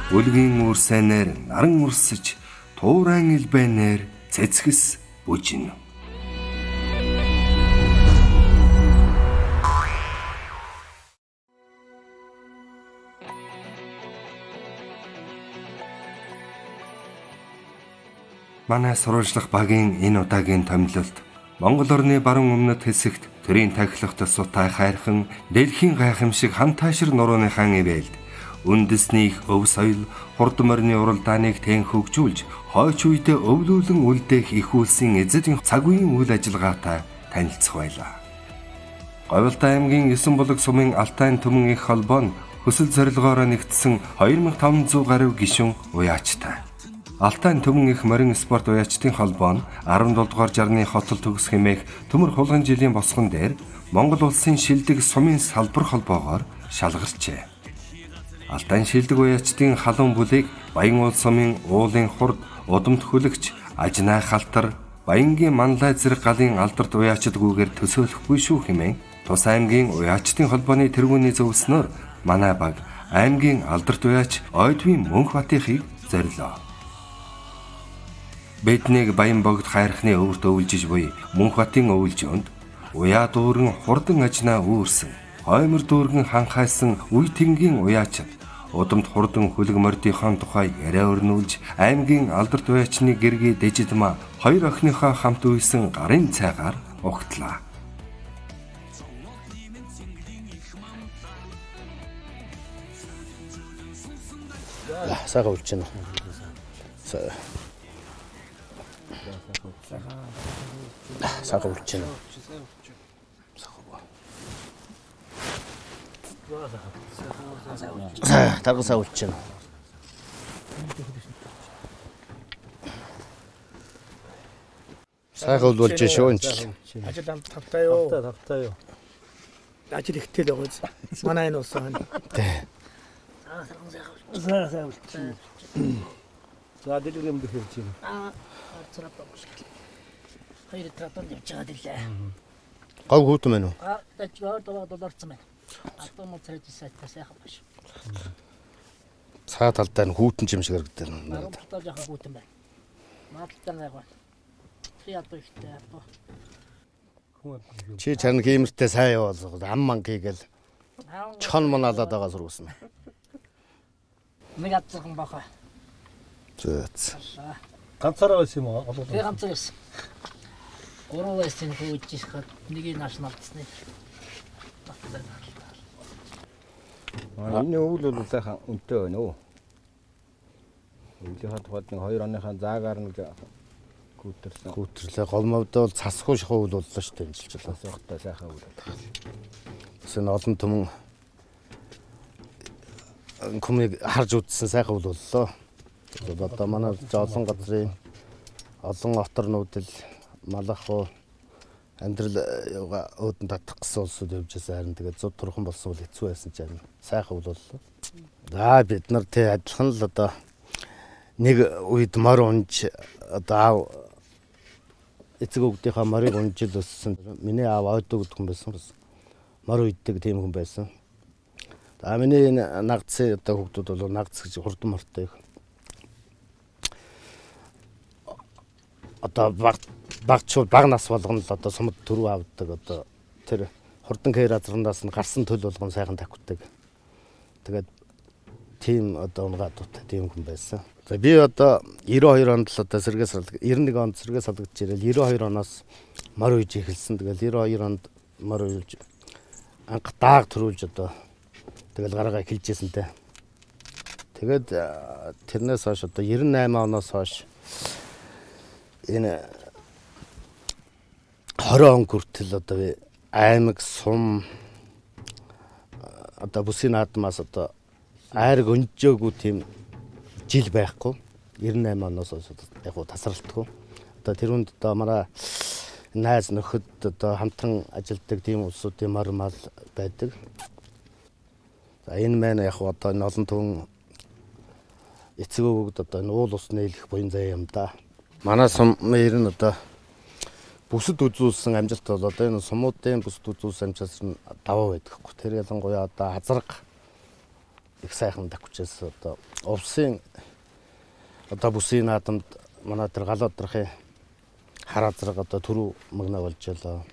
Үлгийн үрсэнээр наран урсаж, туурайн илбэнээр цэцгэс бүжин. Манай сурвалжлах багийн энэ удаагийн томилолт Монгол орны баруун өмнөд хэсэгт төрийн тахилах тусуутай хайрхан дэлхийн гайхамшиг хантайшир нурууныхаа ивэлд үндэсний өв соёл хурдан морины уралдааныг тэн хөгжүүлж хойч үедээ өвлүүлэн үлдээх их улсын эзэн цаг үеийн үйл ажиллагаатай танилцах байлаа. Говьлтай аймгийн 9 булаг сумын Алтай төмөн их холбоо нь хүсэл зорилгоороо нэгдсэн 2500 гаруй гишүүн уяачтай. Алтай төмөн их морин спорт уяачдын холбоо нь 17 дугаар жарны хотол төгс хэмээх төмөр хулган жилийн босгон дээр Монгол улсын шилдэг сумын салбар холбоогоор шалгарчээ. Алтай шилдэг уяачдын халуун бүлийг Баян уул сумын уулын хурд, удамт хүлэгч, ажнаа халтар, Баянгийн манлай зэрэг галын алдарт уяачдгүйгээр төсөөлөхгүй шүү хэмээн Тус аймгийн уяачдын холбооны тэргүүний зөвлснөөр манай баг аймгийн алдарт уяач Ойдвын Мөнхбатихыг зорилоо. Биднийг Баян богд хайрхны өвөрт өвлжиж буй Мөнхбатын өвлжөнд уяа дүүрэн хурдан ажнаа үүрсэн, хоймор дүүргэн ханхайсан үе тэнгийн уяачд удамт хурдан хүлэг мордынхон тухай яриа өрнүүлж аймгийн алдарт уяачны гэргий Дэжидма хоёр охиныхоо хамт үйсэн гарын цайгаар угтлаа. Сайхан үлж байна. Сайхан үлж байна. Таргасаа үлж байна. Сайхан үлж шүү энэ жил. Ажил амт тавтай юу? Тавтай юу. Ажил ихтэй л байгаа. Манай энэ усан. Тэ. Сайхан үлж байна. За дэлгэрэм дөхөвч юм. Царап багш. Хоёр трапан явж байгаа дэрлээ. Гав хүүтэн мэн үү? Тачгаар долларцсан байна. Атом царайт сайхан багш. Цаа талдаа нь хүүтэн юм шиг харагдав. Надад яхаа хүүтэн байна. Маалтан байгаа. Фиатоо ихтэй апо. Чи чарн геймертэй сайн яваал ам манг хийгээл чон моналаад байгаа сургасан. Нэг атсан баха. Зөөц. Ганцаараа байсан юм уу? Тэгээ ганцаар байсан. Гурван байсан хөөж хад нэгийг нааш навцсны. Энэ өвөл бол сайхан үнэтэй байна уу? Өвлийн тухайд нэг 2 оныхаа заагаар нэг Гүүтэрлээ голмовдоо бол цасгүй шахуу өвөл боллоо шүү дээ энэ жил цасгахтай сайхан өвөл. Тэсэн олон түмэн комыг харж үзсэн сайхан өвөл боллоо. Одоо манай олон газрын олон оторнуудл малах амьдрал өөдөн татах гэсэн улсууд явж байсан харин тэгээд зуд турхан болсон бол хэцүү байсан ч харин сайхан өвөл боллоо. За бид нар тэ адилхан л одоо нэг үед мор унж одоо эцэг өвгдийнхаа морийг унжил өссөн. Миний аав ойдоо гэдэг хүн байсан. Мор үйддэг тийм хүн байсан. За миний нагдсан одоо хүүхдүүд бол нагдс гэж хурдан мортой их. Одоо багчул баг нас болгоно л одоо сумд төрөв авдаг одоо тэр хурдан кэр азрандаас нь гарсан төл болгон сайхан тавьдаг. Тэгээд тийм одоо унгадуутай тийм хүн байсан. За би одоо 92 онд л одоо сэргээс 91 онд сэргээс салгаж ирэл 92 оноос мор үйж эхэлсэн. Тэгэл 92 онд мор үйж анх дааг төрүүлж одоо тэгэл гарагаа эхэлжсэнтэй. Тэгээд тэрнээс хойш одоо 98 оноос хойш энэ 20 он хүртэл одоо аймаг сум одоо бүсийн наадмаас одоо айраг өнжөөгүй тийм жил байхгүй 98 оноос яг гоо тасралтгүй одоо тэрүүнд одоо манай найз нөхөд одоо хамтран ажилладаг тийм улсуудын мар мал байдаг. За энэ мэн яг одоо энэ олон түн эцэг өвгөд одоо энэ уул ус нээлэх буян зай юм да. Манай сум мэр нь одоо бүсэд үзүүлсэн амжилт бол одоо энэ сумуудын бүсэд үзүүлсэн амжилт нь даваа байдаг хгүй. Тэр ялангуяа одоо азарга их сайхан давхижээс одоо увсын одоо бүсийн наадамд манай тэр галуудрахын хараа зэрэг одоо түрүү магнаа болж ялаа.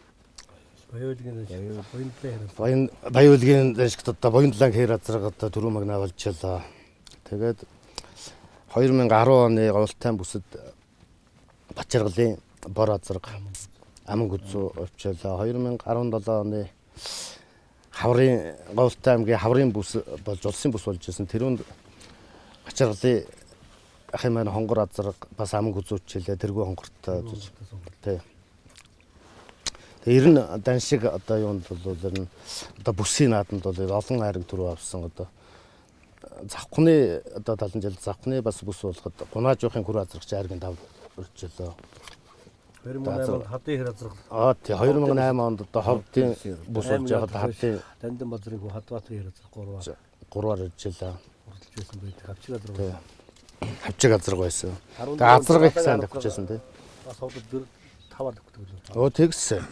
Баяуулгийн дэшгт одоо Боёндлан хэрэг зэрэг одоо түрүү магнаа болж ялаа. Тэгээд 2010 оны Гувалтайн бүсэд Бачаргалын бор азраг аман гүзүү овчлаа. 2017 оны хаврын Гувалтай аймгийн хаврын бүс болж улсын бүс болж ирсэн. Тэрүүнд Бачаргалын ахын маань хонгор азраг бас аман гүзүүчлээ. Тэргүй хонгортой. Тэ. Ер нь дан шиг одоо юунд бол ер нь одоо бүсийн наадамд бол олон хайраг төрөө авсан одоо завхны одоо 70 жил завхны бас бүс болоход гунаажийнхын хүр азрагч айргийн дав өрчлөө. 2008 онд хадын хэр азраг. Тий 2008 онд одоо ховдын бүс болж байгаад хадын Дандан базрын хүү Хадбаатарын хэр азраг 3-аар өрчлөө. уралж байсан байдаг. Хавчиг азраг. Хавчиг азраг байсан. Тэгээ азраг их сайн давхижсэн тий. Бас ховдод 5-аар давхдаг л. Оо тэгсэн.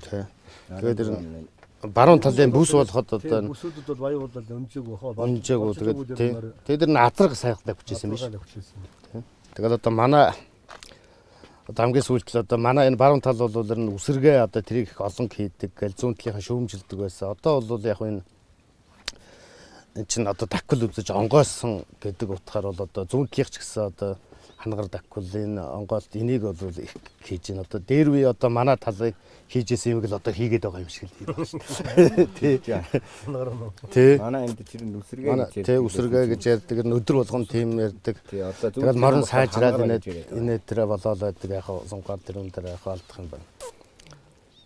Тий. Тэгээд ер нь баруун талын бүс болоход одоо бүсүүдэд бол баяуулал өнжөөг бахаа. онжээгөө тэгээд тий. Тэгээд ер нь азраг сайхан давхижсэн биш. Тэгээд одоо манай одоо хамгийн сүүлдэл одоо манай энэ баруун тал бол ер нь үсэргээ одоо тэрийг их олон хийдэг, гэл зүүн талынхаа шүүмжилдэг байсан. Одоо бол яг энэ чинь одоо такл үзэж онгойсон гэдэг утгаар бол одоо зүүн талынх ч гэсэн одоо хангар такл энэ онгойлт энийг бол их хийж байна. Одоо дээр үе одоо манай талыг хийжсэн юм л одоо хийгээд байгаа юм шиг л байна шүү дээ. Тий. Тий. Манай энд тэр нүсэргээ гэж. Тий үсэргээ гэж ярьдаг. Өдөр болгон тийм ярьдаг. Тий одоо тэгэл морон сайжраад инээ тэрэ болоод байдаг яг сунгаар тэр өндөр яг алдах юм байна.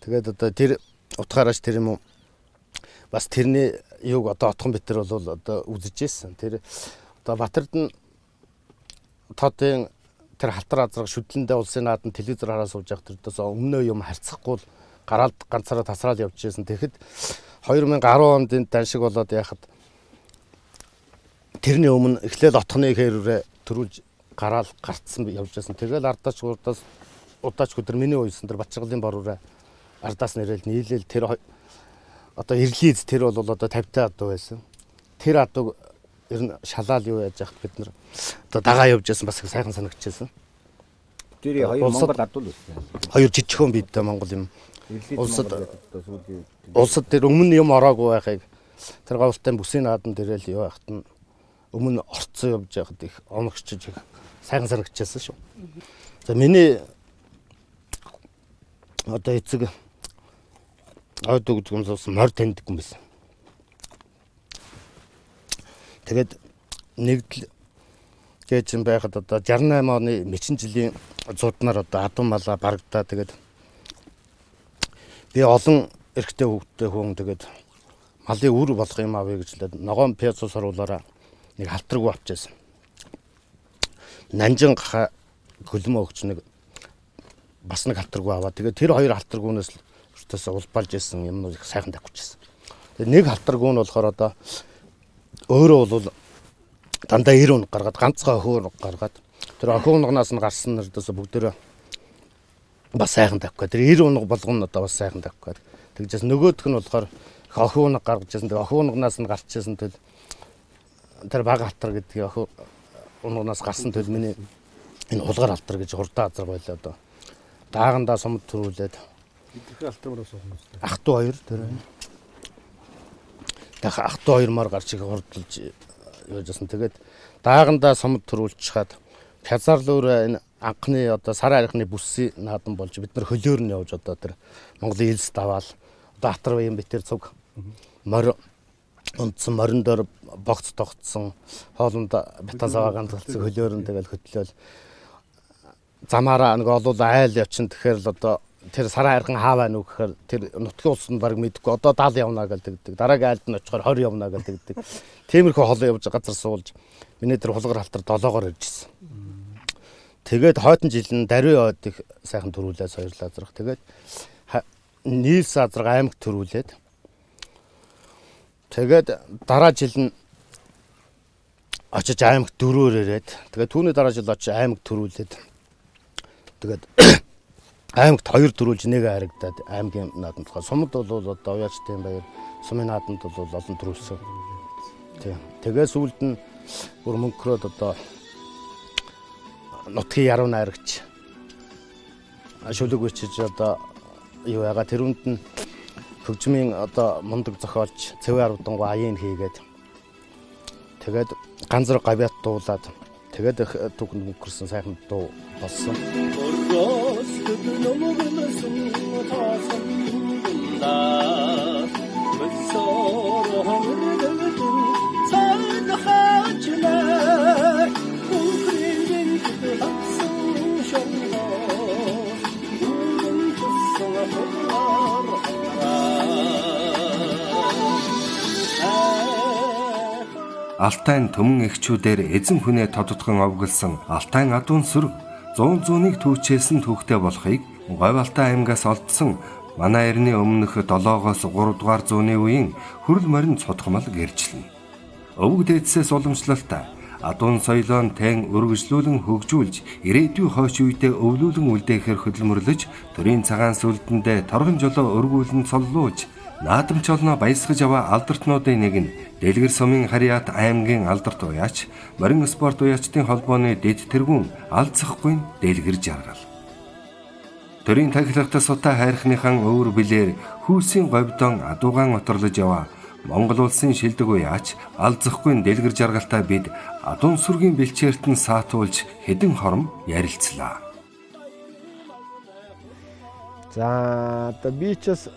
Тэгээд одоо тэр утгаараас тэр юм уу бас тэрний юуг одоо отхон битэр бол одоо үзэж ирсэн. Тэр одоо Батард нь тоодын тэр халтар азраг шүтлэндээ улсын наадам телевизээр хараа сууж явах тэрдээс өмнөө юм харьцахгүй гараад ганцаараа тасраад явж ирсэн. Тэгэхэд 2010 онд энэ дан шиг болоод яхад тэрний өмнө эхлээл отхны хэрүүрээ төрүүлж гараал гарцсан явж байсан. Тэгэл ардаач урдаас удаач өдөр миний уйсан тэр Бачаргалын бороо ардаас нэрэл нийлээл тэр одоо ирлиз тэр бол одоо 50-тай адуу байсан. Тэр адуу ер нь шалаал юу яаж яхад бид нар одоо дагаа явж байсан бас их сайхан санагдчихсан. Тэр хоёр Монгол адуул байсан. Хоёр жижигхэн бидтэй Монгол юм. Улсад тэр өмнө юм ороогүй байхыг тэр Гувалтай бүсийн наадам дээрэл юу яхад нь өмнө орцсон явж яхад их оногчж сайхан санагдчихсан шүү. За миний одоо эцэг ойд өгдөг юм суус морь таньдаг юм байсан. Тэгээд нэгдэл гэж юм байхад одоо 68 оны мэчин жилийн зууднаар одоо адун малаа барагдаа тэгээд би олон эрэгтэй хүүхдтэй хүн тэгээд малын үр болох юм авъя гэж лээд ногоон пяцус оруулаараа нэг халтраггүй авчихсан. Нанжин гаха хөлмөө өгч нэг бас нэг халтраггүй аваа. Тэгээд тэр хоёр халтраггүйнээс өртөөсөө улбалж исэн юм их сайхан давхижсэн. Тэгээд нэг халтраггүй нь болохоор одоо өөрөө бол дандаа 90 унаг гаргаад ганцхан өхөө гаргаад тэр өхөө унагнаас нь гарсан нэрдээс бүгдөө бас сайхан давх гээд тэр 90 унаг болгоно одоо бас сайхан давх гээд тэгжээс нөгөөх нь болохоор өхөө унаг гаргаж ирсэн. Тэр өхөө унагнаас нь гарч ирсэн тэл тэр баг халтар гэдгийг өхөө унагнаас гарсан тэл миний энэ хулгар халтар гэж хурдан азар байлаа одоо даагандаа сумд төрүүлээд Идэх алтамраас уухнаас. ах トゥ 2 тэр дахь ах トゥ 2 маар гарч их хурдлж яажсэн. Тэгээд даагандаа сумд төрүүлчихад Пязарлуур энэ анхны одоо сарын арихны бүсийн наадам болж бид нар хөлөөр нь явж одоо тэр Монголын элс даваал одоо хатар баян битэр цуг морь унтсан морин дээр богц тогтсон хоолнд битан саваа ганцалцсан хөлөөр нь тэгэл хөтлөөл замаараа нэг олол айл явчин тэгэхээр л одоо тэр сарын архан хаа байна уу гэхээр тэр нутгийн улс нь баг мэдгүй одоо 70 явна гэдэг. Дараагийн айлд нь очихоор 20 явна гэдэг. Тиймэрхүү хол явж газар суулж миний тэр хулгар халтар 7-оор иржсэн. Тэгээд хойдон жил нь даруй ойд их сайхан төрүүлээ соёрлоо азрах. Тэгээд нийлс азрах аймаг төрүүлээд тэгээд дараа жил нь очиж аймаг 4-өөр ирээд тэгээд түүний дараа жил очиж аймаг төрүүлээд тэгээд аймагт 2 төрүүлж нэг харагдаад аймгийн наадамд сумд бол одоо уяачтай юм баяр сумын наадамд бол олон төрүүлсэн. Тийм. Тэгээ сүүлд нь бүр мөнгөрөөд одоо нутгийн яруу найрагч шүлэг бичиж одоо юу яга тэрүүнд нь хөгжмийн одоо мундаг зохиолч Цэвэ Арвдангу аян хийгээд тэгээд ганцраг гавьяат дуулаад тэгээд түүхэнд мөнгөрсөн сайхан дуу болсон. Алтайн төмөн эхчүүдээр эзэн хүнээ тодотгон овголсон Алтайн адуун сүрэг 100 түүчээсэн түүхтэй болохыг Говь Алтай аймгаас олдсон манай эртний өмнөх 7-оос 3 дугаар зууны үеийн хөрөл морин цутгамал гэрчлэнэ. Өвөг дээдсээс уламжлалтаа адуун соёлоон тэн өргөжлүүлэн хөгжүүлж ирээдүйн хойш үедээ өвлүүлэн үлдээхээр хөдөлмөрлөж төрийн цагаан сүлдэндээ торгон жолоо өргүүлэн цоллуулж наадамч олноо баясгаж аваа алдартнуудын нэг нь Дэлгэр сумын Харьяат аймгийн алдарт уяач, морин спорт уяачдын холбооны дэд тэргүүн алцахгүй Дэлгэр жаргал. Төрийн тахилгатай сутаа хайрхныхан өвөр билээр хүүсийн говьдон адуугаан оторлож яваа Монгол улсын шилдэг уяач алцахгүй Дэлгэр жаргалтай бид адуун сүргийн бэлчээрт нь саатуулж хэдэн хором ярилцлаа. За одоо би ч бас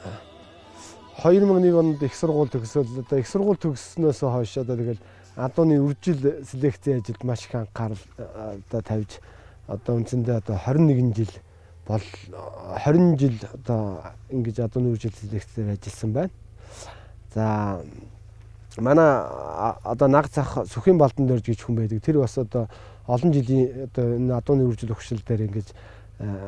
2001 онд их сургууль төгсөөл одоо их сургууль төгссөнөөс хойш одоо тэгэл адууны үржил селекцийн ажилд маш их анхаарал одоо тавьж одоо үндсэндээ одоо 21 жил бол 20 жил одоо ингэж адууны үржил селекцээр ажилласан байна. За манай одоо наг цах Сүхийн Балдан дөрж гэж хүн байдаг. Тэр бас одоо олон жилийн одоо энэ адууны үржил өгшил дээр ингэж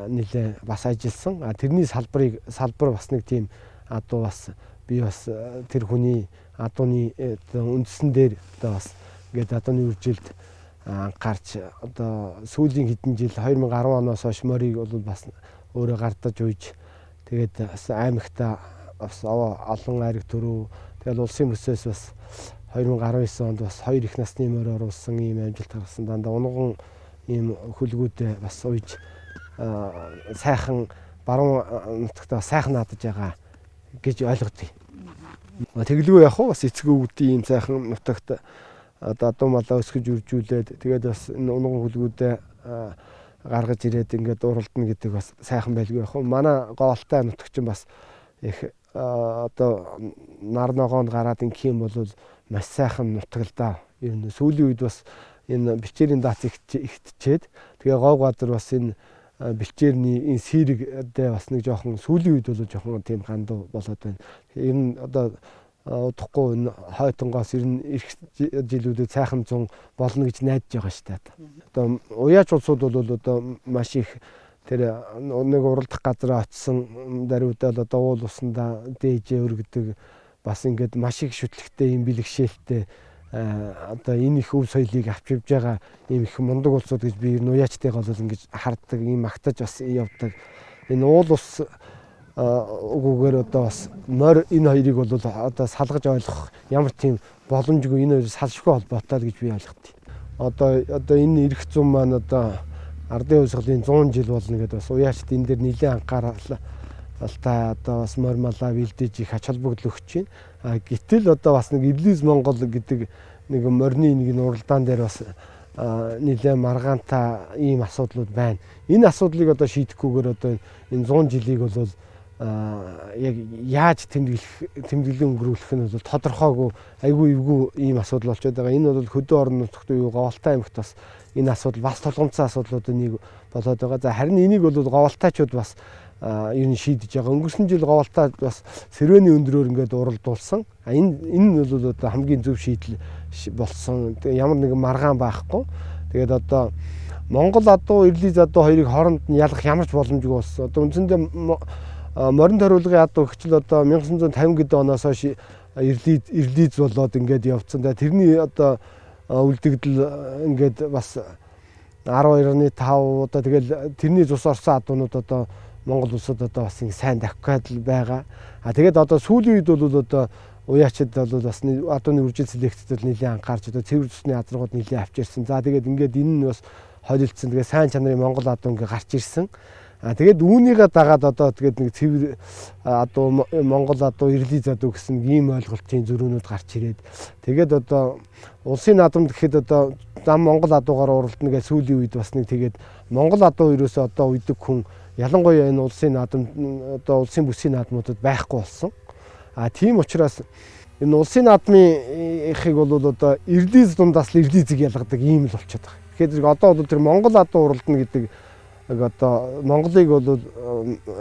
нэлээ бас ажилласан. Тэрний салбар бас нэг тийм адуу бас би бас тэр хүний адууны үндсэн дээр одоо бас ингээд адууны үржилд анхаарч одоо сүүлийн хэдэн жил 2010 оноос хойш морийг бол бас өөрөө гардаж ууж тэгээд бас аймагта бас олон айраг төрөө тэгээд улсын бүсээс бас 2019 онд бас 2 их насны морь оруулсан ийм амжилт гаргасан дандаа унган ийм хөлгүүдээ бас ууж сайхан баруун нутагта сайхан наадаж байгаа гэж ойлгодгийг. Тэглгүй яг бас эцэг өвгдийн ийм сайхан нутагт одоо адуу малаа өсгөж үржүүлээд тэгээд бас энэ унган хөлгүүдээ гаргаж ирээд ингээд уралдана гэдэг бас сайхан байлгүй яг. Манай Говь Алтай нутагч бас их одоо нар ногоонд гараад ингэх юм бол маш сайхан нутаг л да. Ер нь сүүлийн үед бас энэ бичээрийн дац ихтчээд тэгээ говь газар бас энэ бэлчээрний энэ сэрэгдээ бас нэг жоохон сүүлийн үед бол жоохон тийм гандуу болоод байна. Энэ одоо удахгүй энэ хойтонгоос ер нь эх жилүүдэд сайхан зун болно гэж найдаж байгаа шүү дээ. Одоо уяач улсууд бол одоо маш их тэр нэг уралдах газар очсон даруйдаа одоо уул усандаа дээжээ өргөдөг бас ингээд маш их шүтлэгтэй юм бэлгшээлтэй одоо энэ их өв соёлыг авч явж байгаа ийм их мундаг улсууд гэж би уяачтайгаа бол ингэж харддаг, ийм магтаж бас явдаг. Энэ уул ус үгээр одоо бас морь энэ хоёрыг бол одоо салгаж ойлгох ямар тийм боломжгүй энэ хоёр салшгүй холбоотой гэж би ойлгодог. Одоо энэ ирэх зам маань одоо ардын хувьсгалын 100 жил болно гэдэг бас уяачт энэ дээр нэлээд анхаарал та одоо бас морь малаа бэлдэж их ач холбогдол өгч байна. Гэтэл одоо бас нэг Эвлиз Монгол гэдэг нэг морины нэг уралдаан дээр бас нэлээд маргаантай ийм асуудлууд байна. Энэ асуудлыг одоо шийдэхгүйгээр одоо энэ 100 жилийг бол яг яаж тэмдэглэн өнгөрүүлэх нь бол тодорхойгүй айгүй эвгүй ийм асуудал болчиход байгаа. Энэ бол хөдөө орон нутагт уу Говь Алтай аймагт бас энэ асуудал бас толгомцсон асуудлуудын нэг болоод байгаа. За харин энийг бол Говь Алтайчууд бас ер нь шийдэж байгаа. Өнгөрсөн жил Говь Алтай бас Сэрвэний өндрөөр ингээд уралдуулсан. Энэ бол одоо хамгийн зөв шийдэл болсон. Ямар нэгэн маргаан байхгүй. Тэгээд одоо Монгол адуу, Эвлиз адуу хоёрыг хооронд нь ялгах ямар ч боломжгүй болсон. Одоо үндсэндээ морин ториулгын адуу хөгжил одоо 1950 гэдэг оноос хойш Эвлиз болоод ингээд явцсан. Тэрний одоо үлдэгдэл ингээд бас 12.5 одоо тэгэл тэрний цус орсон адуунууд одоо Монгол улсад одоо бас ингэ сайн давхиад байгаа. Тэгээд одоо сүүлийн үед бол одоо уяачид бол бас адууны үржил селекцэд нэлээд анхаарч одоо цэвэр цусны азаргууд нэлээд авчирсан. За тэгээд ингээд энэ нь бас холилдсон. Тэгээд сайн чанарын Монгол адуу ингээд гарч ирсэн. Тэгээд үүнийгээ дагаад одоо тэгээд нэг цэвэр адуу Монгол адуу ирлий задуу гэсэн ийм ойлголтын зөрүүнүүд гарч ирээд тэгээд одоо улсын наадамд гэхэд одоо зам Монгол адуугаар уралдана гэж сүүлийн үед бас нэг тэгээд Монгол адуу ерөөсөө одоо уйдаг хүн ялангуяа энэ улсын наадам одоо улсын бүсийн наадмуудад байхгүй болсон. Тийм учраас энэ улсын наадмын ихийг бол одоо ирлиз дундаас ирлизийг ялгадаг ийм л болчиход байгаа. Тэгэхээр одоо бол тэр Монгол адуу уралдана гэдэг одоо Монголыг бол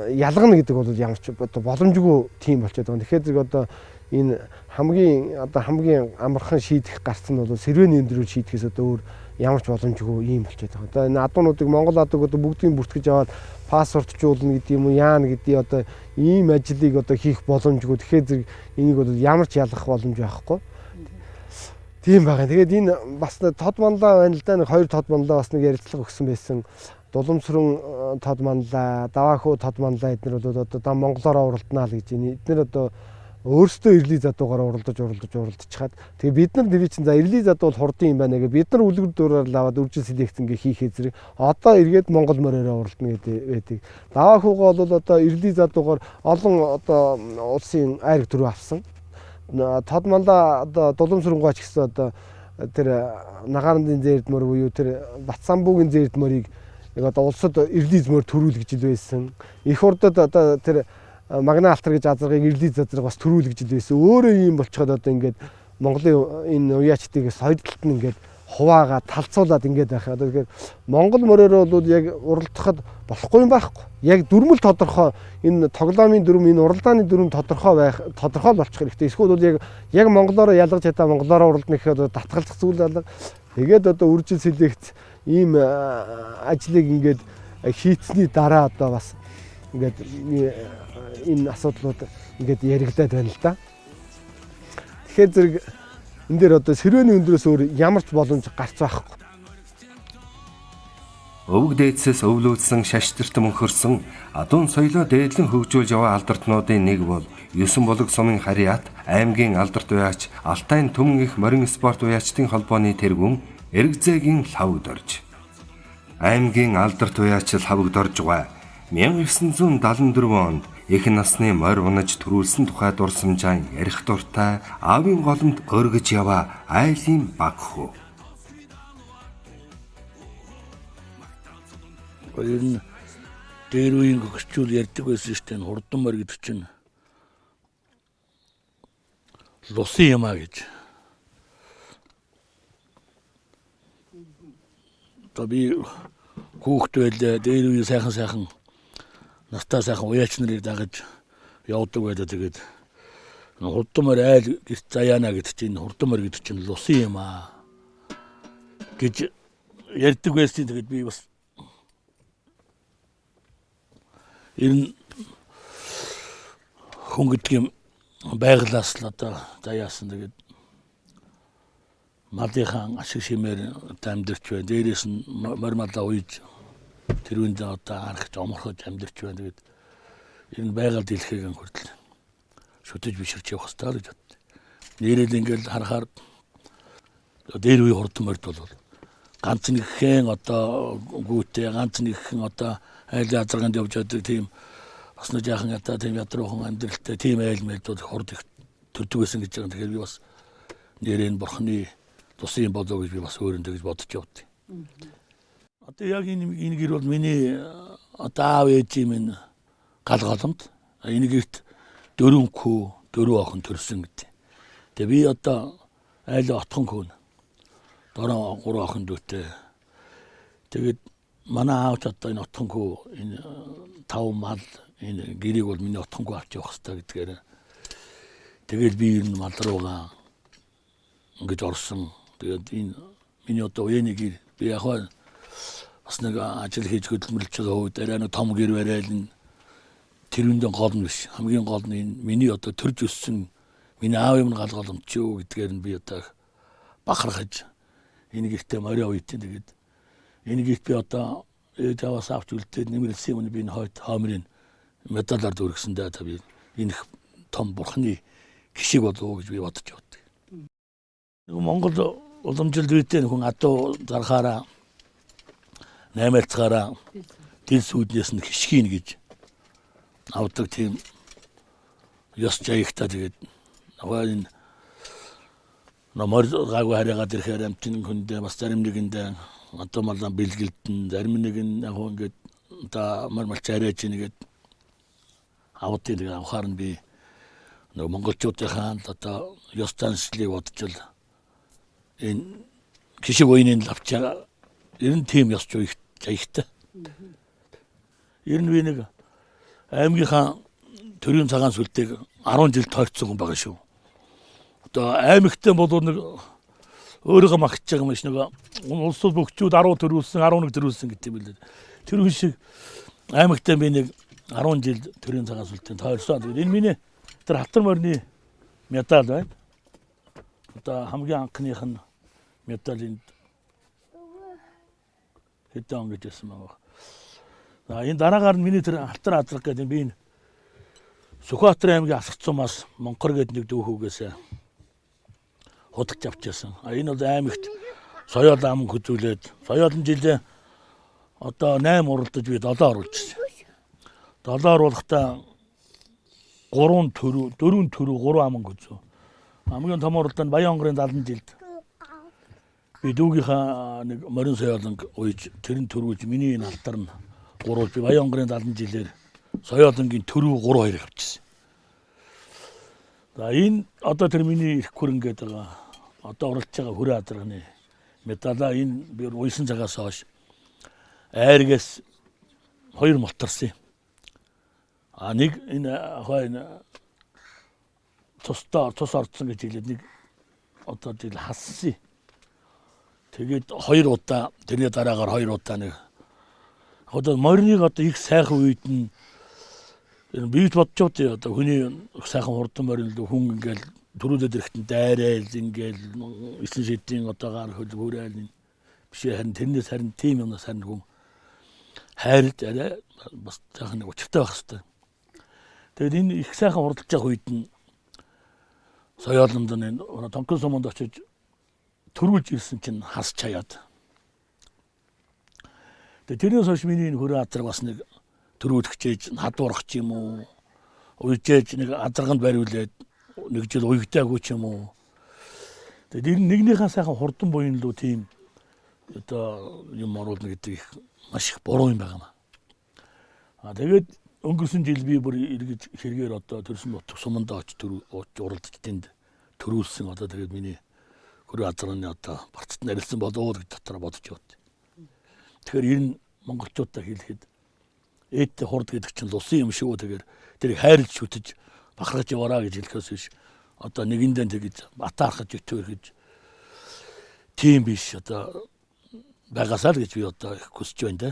ялгана гэдэг бол ямар ч одоо боломжгүй тийм болчиход байгаа. Тэгэхээр одоо энэ хамгийн амархан шийдэх гарсан бол Сэрвэний өндрөөр шийдэхээс одоо өөр ямар ч боломжгүй ийм болчиход байгаа. Одоо энэ адуунуудыг Монгол адууг одоо бүгдийг бүртгэж аваад пассвортжуулна гэдэг юм уу яана гэдэг одоо ийм ажлыг одоо хийх боломжгүй. Тэгэхээр зэрэг энийг бол ямар ч ялгах боломж байхгүй. Тийм байгаа. Тэгээд энэ бас тод манлаа байна л да. Нэг 2 тод манлаа бас нэг ярилцлага өгсөн байсан. Дуламсрын тод манлаа, Даваахуу тод манлаа эднэр бол одоо дам монголоор уралдана л гэж байна. Эднэр одоо өөрсдөө ирлий задуугаар уралдаж чад. Тэгээ бид нар тэр чинь за ирлий задуу бол хурдан юм байна гэ. Бид нар үлгэр дуурайар аваад үржил селекц ингээ хийхээ зэрэг одоо эргээд Монгол морьороо уралдана гэдэг. Даваахуугаа бол одоо ирлий задуугаар олон одоо улсын айраг төрөө авсан. Тод манлаа одоо дуламсрангуйч гэсэн одоо тэр Нагаарын зээрдмөр буюу тэр Батсамбуугийн зээрдмөрийг одоо улсад ирлиз мөр төрүүлгэж ил байсан. Их урдад одоо тэр Магна алтар гэж азаргыг ирлиз азарг бас төрүүлгэж ил байсан. Өөрөө юм болчиход одоо ингээд Монголын энэ уяачдыг соёлтолт нь ингээд хуваагаа талцуулаад ингээд байхаа. Тэгэхээр Монгол морьороо бол яг уралдахад болохгүй юм байхгүй. Яг дүрмэл тодорхой энэ тоглоомын дүрм, энэ уралдааны дүрм тодорхой болчих хэрэгтэй. Эсвэл бол яг монголоор ялгаж чадаа монголоор уралдана гэхэд татгалзах зүйл алга. Тэгээд одоо үржил селекц ийм ажлыг ингээд хийцний дараа одоо бас ингээд энэ асуудлууд ингээд яригадаад байна л да. Тэгэхээр зэрэг энэ дээр одоо Сэрвэний өндрөөс өөр ямар ч боломж гарч байхгүй. Өвөг дээдсээс өвлөөдсөн шаштарт мөнхөрсөн адуун соёлоо дээдлэн хөгжүүлж яваа алдартнуудын нэг бол 9 булаг сумын Харьяат аймгийн алдарт уяач Алтайн Түмэн их морин спорт уяачдын холбооны тэргүүн Эргзээгийн Лхавг Дорж. Аймгийн алдарт уяач Лхавг Доржгаа 1974 онд их насны морь унаж төрүүлсэн тухай дурсамжаа ярих дуртай аавын голомт өргөж яваа айлын баг хөө. Ер нь дээр үеийн гөгчүүл ярьдаг байсан шүү дээ. Хурдан морь гэдэг чинь лусын юм а гэж. Би хүүхэд байлаа. Дээр үеийн сайхан настай сайхан уяач нарыг дагаж явдаг байлаа. Тэгээд хурдан морь айл гэрт заяана гэдэг чинь хурдан морь гэдэг чинь лусын юм а гэж ярьдаг байсан. Тэгээд би бас энэ хүн гэдэг юм байглаас л одоо заяасан. Тэгээд малынхан ашиг шимээр амьдэрч байна. Дээрээс нь морь малаа ууж тэрүүндээ одоо арахж оморхож амьдэрч байна. Тэгээд энэ байгаль дэлхийг хүртэл шүтэж биширч явах хэрэгтэй гэж бод. Нэрэл ингээл харахаар дээр үе хурдан морьд бол ганц нэгхэн одоо гүйтэй ганц нэгхэн одоо айлын азарганд явж байдаг тийм бас нэг яахан ята тийм ядруухан амьдралтай тийм айл мэлдүүд хурд их төрдөг байсан гэж байгаа. Тэгэхээр би бас нэрэн бурхны тусын болоо гэж би бас өөрөндөө гэж бодож явдیں۔ Одоо яг энэ гэр бол миний одоо аав ээжийн минь гал голомт энэгт 4 охин төрсөн гэдэг. Тэгээ би одоо айлын отхон хөн дөрөв 3 охин дүүтэй. Тэгээд манай аавч одоо энэ отхонгүй энэ 5 мал энэ гэрийг бол миний отхонгүй авч явах хэрэгтэй гэдгээр тэгээд би энэ мал руугаа ингэж орсон. Тэгээд энэ миний одоо уяаны гэр би яг бас нэг ажил хийж хөдөлмөрлөж байгаа үед арай нэг том гэр барайл энэ тэрүүндээ гол нь биш. Хамгийн гол нь энэ миний одоо төрж өссөн миний аав юм гал голомч юу гэдгээр нь би одоо бахархаж энэ гэртээ морь үйтэй. Тэгээд энэ гэрт би одоо ээжээс авч үлдээд нэмэрлсэн юм би энэ хойд хаамрын медалаар дүүргэсэндээ та би энэ том бурхны гişиг болов уу гэж би бодож явдаг. Монгол уламжилт үедээ хүн адуу зархаараа 8 цагаараа дил сүйднээс нь хишгийнэ гэж авдаг тийм ёс жаягтай тэгээд аваад номер гайгүй хараагаад ирэхээр амтны хүндээ бас зарим нэгэндээ одоо малан бэлгэлтэн зарим нэг нь яг ингээд одоо мармал царайж нэгэд аваад тэгээд авахаар нь би нэг монголчуудынхаа одоо ёс заншлыг бодчихвол энэ гişиг үеийн лавчаа ер нь тийм ёс жаягтай. Ер нь би нэг аймгийнхаа төрийн цагаан сүлтэйг 10 жил тойрцсон хүн байгаа шүү. Одоо аймагтаа бол нэг өөрийгөө магтж байгаа юм шиг нэг улс бүгчүүд 10 төрүүлсэн 11 төрүүлсэн гэдэг юм билээ. Тэр хүн шиг аймагтаа би нэг 10 жил төрийн цагаан сүлтийн тойрсон. Тэгээд энэ миний тэр хатар морины медаль байна. Одоо хамгийн анхных нь медалинд хэдэн он гэж байсан байгаа. За энэ дараагаар нь миний тэр хатар азраг гэдэг би энэ Сүхбаатар аймгийн Асгацумаас Монкор гэдэг нэг дүүхүүгээс худагч авчихсан. Энэ бол аймагт соёол ам хөзүүлээд соёолын жилээ одоо 8 уралдаж би 7 оруулжсэн. 7 оруулахдаа 3 төрөө 3 ам хөзөө. Хамгийн том уралдаанд Баянгарын 70 жилд би дүүгийнхаа нэг морин соёолын уйж тэрэн төрүүлж миний энэ алтар нь гуруулж би Баянгарын 70 жилээр соёолынгийн төрөө 3-2 авчихсан. За энэ одоо тэр миний их хүрэн гэдэг байгаа. Одоо уралж байгаа хүрээ азрагны медалаа энэ би уйсан цагаас хойш айргээс 2 моторсон. Нэг энэ хойно тус орцсон гэж хэлээд нэг одоо жил хассан. Тэгээд 2 удаа тэрний дараагаар 2 удаа нэг одоо мориныг одоо их сайхан үед нь бийж бодчод одоо хүний сайхан хурдан морин л хүн ингээл төрүүлээд ирэхдээ дайрайл ингээл 9 шидийн одоо гар хөл хүрэл биш харин тэрнээс харин тийм юмнаас харин хүн хайрд арай бас сайхан нэг учиртай байх хэрэгтэй. Тэгээд энэ их сайхан хурдж явах үед нь соёолонд энэ тонкон суманд очиж төрүүлж ирсэн чинь хас чаяад. Тэгээд тэрнээс хойш миний энэ хүрээ азраг бас нэг төрүүлэгчээж хадуурах ч юм уу уйжээж нэг азарганд бариулээд нэг жил уйгдаагүй ч юм уу. Тэгээд нэгнийхээ сайхан хурдан буйн лөө тийм одоо юм оруулна гэдэг их маш их буруу юм байна. Тэгээд өнгөрсөн жил би бүр эргэж хэрэгээр одоо төрсөн нутг суманд очиж уралдаж тэнд төрүүлсэн одоо тэгээд миний хүрээ азрагны одоо барцад нарилсан болоо гэж дотор бодож явд. Тэгэхээр ер нь монголчуудаа хэлэхэд ээдтэй хурд гэдэг чинь лусын юм шүү. Тэгэхээр тэрийг хайрлж шүтэж бахархаж яваараа гэж хэлэхээс биш. Одоо нэгэндээ тэгж атаархаж өтөө гэж тийм биш одоо байгаасаа л гэж би одоо их хүсэж байна да.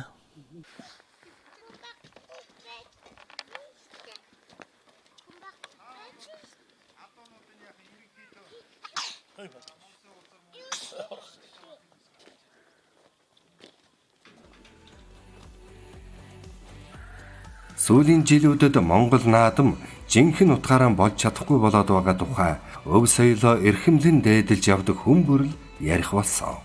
Сүүлийн жилүүдэд Монгол наадам жинхэнэ утгаараа болж чадахгүй болоод байгаа тухай өв соёлоо эрхэмлэн дээдэлж явдаг хүн бүрэл ярих болсон.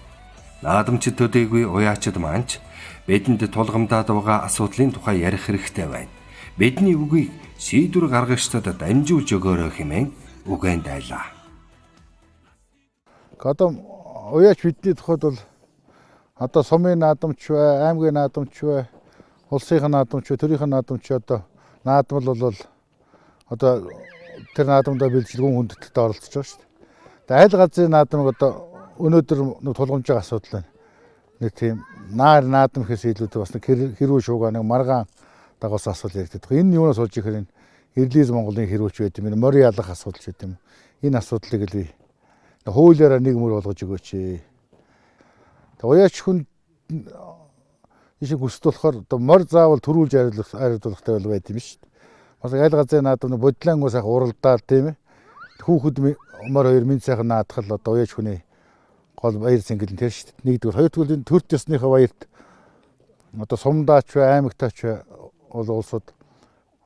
Наадамчид төдийгүй уяачид манч бидэнд тулгамдаад байгаа асуудлын тухай ярих хэрэгтэй байна. Бидний үгийг шийдвэр гаргагчдад дамжуулж өгөөрэй хэмээн үгэн дайлаа. Одоо уяач бидний тухайд бол одоо сумын наадамч бай, аймгийн наадамч бай, улсын наадамч, төрийн наадамч одоо наадмал бол одоо тэр наадамдаа бэлжилгэн хүндэтгэлд оролцож байгаа шүү дээ. Тэгээд айл газрын наадмыг одоо өнөөдөр нэг тулгамж байгаа асуудал байна. Нэг тийм наадам гэхээс илүүтэй бас нэг хэрүү шуугаа нэг маргаан дагуулсан асуудал ярьдаг. Энэ юунаас болж ихээр энэ Ирлиз Монголын хэрүүч байт юм. Морин ялах асуудал ч гэдэм. Энэ асуудлыг л хуулиараа нэг мөр болгож өгөөч. Тэгээд уяач хүн ишиг хүсэлт болохоор одоо морь заавал төрүүлж ариулахтай байд юм шүү дээ. Бас айл газрын наадам бодлонгоо сайхан уралдаал тийм ээ. Хүүхэд морь хоёр минь сайхан наадхал одоо уяач хүний гол баяр цэнгэл тэр шүү дээ. Нэгдүгээр, хоёрдугаар энэ төрт ёсныхаа баярт одоо сумдаач бай, аймагтаач бай бол улсууд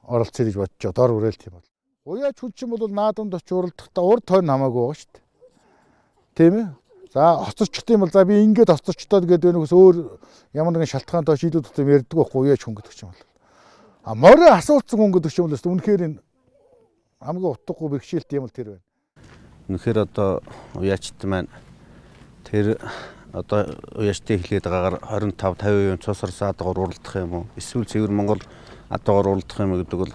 оролцъё гэж бодож дор үрээл тийм бол. Уяач хүч юм бол наадамд очиж уралдахдаа урд хойно хамаагүй байгаа шүү дээ. Тийм ээ. За хоцорчтой юм бол за би ингээд хоцорчтоод гэдэг нэгс өөр ямар нэгэн шалтгаантай шийдвэр тутам ярьдаг байхгүй уяач хүн гэдэг юм бол. А морой асуулцсан хүн гэдэг юм бол үнэхээр энэ хамгийн утгагүй бэрхшээлт юм бол тэр байна. Үнэхээр одоо уяачт маань тэр одоо уяачтай эхлээд байгаагаар 25-50% цусар саадгаар уралдах юм уу? Эсвэл цэвэр Монгол адгаар уралдах юм гэдэг бол